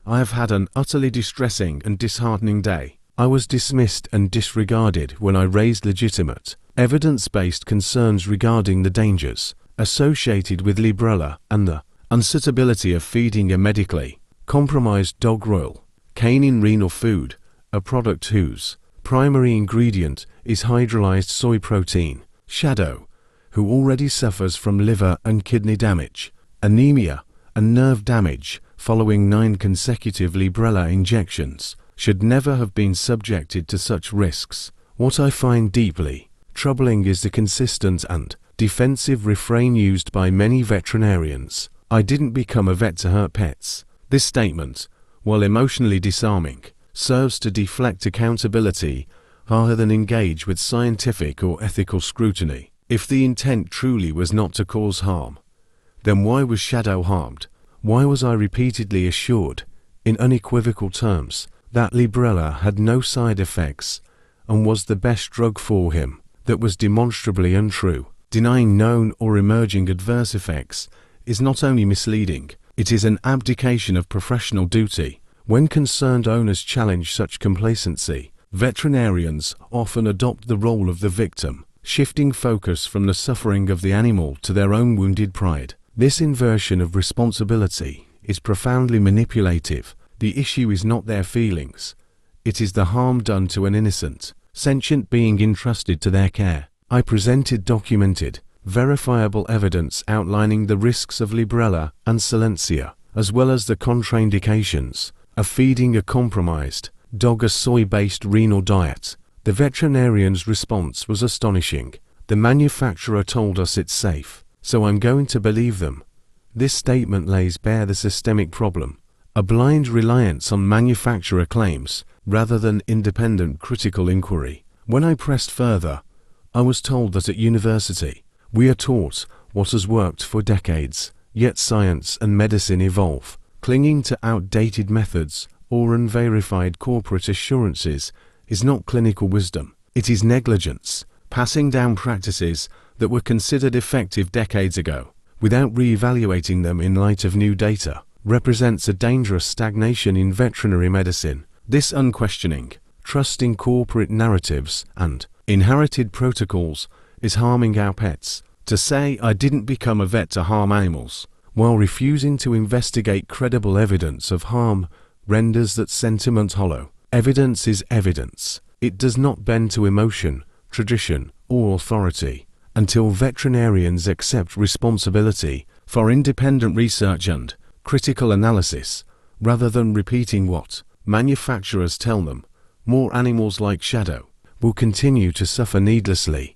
I have had an utterly distressing and disheartening day. I was dismissed and disregarded when I raised legitimate, evidence-based concerns regarding the dangers associated with Librela and the unsuitability of feeding a medically compromised dog Royal Canin Renal food, a product whose primary ingredient is hydrolysed soy protein. Shadow, who already suffers from liver and kidney damage, anemia, and nerve damage following 9 consecutive Librela injections, should never have been subjected to such risks. What I find deeply troubling is the consistent and defensive refrain used by many veterinarians. I didn't become a vet to hurt pets. This statement, while emotionally disarming, serves to deflect accountability rather than engage with scientific or ethical scrutiny. If the intent truly was not to cause harm, then why was Shadow harmed? Why was I repeatedly assured, in unequivocal terms, that Librela had no side effects and was the best drug for him? That was demonstrably untrue. Denying known or emerging adverse effects is not only misleading, it is an abdication of professional duty. When concerned owners challenge such complacency, veterinarians often adopt the role of the victim, shifting focus from the suffering of the animal to their own wounded pride. This inversion of responsibility is profoundly manipulative. The issue is not their feelings. It is the harm done to an innocent, sentient being entrusted to their care. I presented documented, verifiable evidence outlining the risks of Librela and Silencia, as well as the contraindications of feeding a compromised dog a soy-based renal diet. The veterinarian's response was astonishing. The manufacturer told us it's safe, so I'm going to believe them. This statement lays bare the systemic problem, a blind reliance on manufacturer claims rather than independent critical inquiry. When I pressed further, I was told that at university, we are taught what has worked for decades, yet science and medicine evolve. Clinging to outdated methods or unverified corporate assurances is not clinical wisdom. It is negligence. Passing down practices that were considered effective decades ago, without re-evaluating them in light of new data, represents a dangerous stagnation in veterinary medicine. This unquestioning trust in corporate narratives and inherited protocols is harming our pets. To say I didn't become a vet to harm animals, while refusing to investigate credible evidence of harm, renders that sentiment hollow. Evidence is evidence. It does not bend to emotion, tradition, or authority. Until veterinarians accept responsibility for independent research and critical analysis, rather than repeating what manufacturers tell them, more animals like Shadow will continue to suffer needlessly.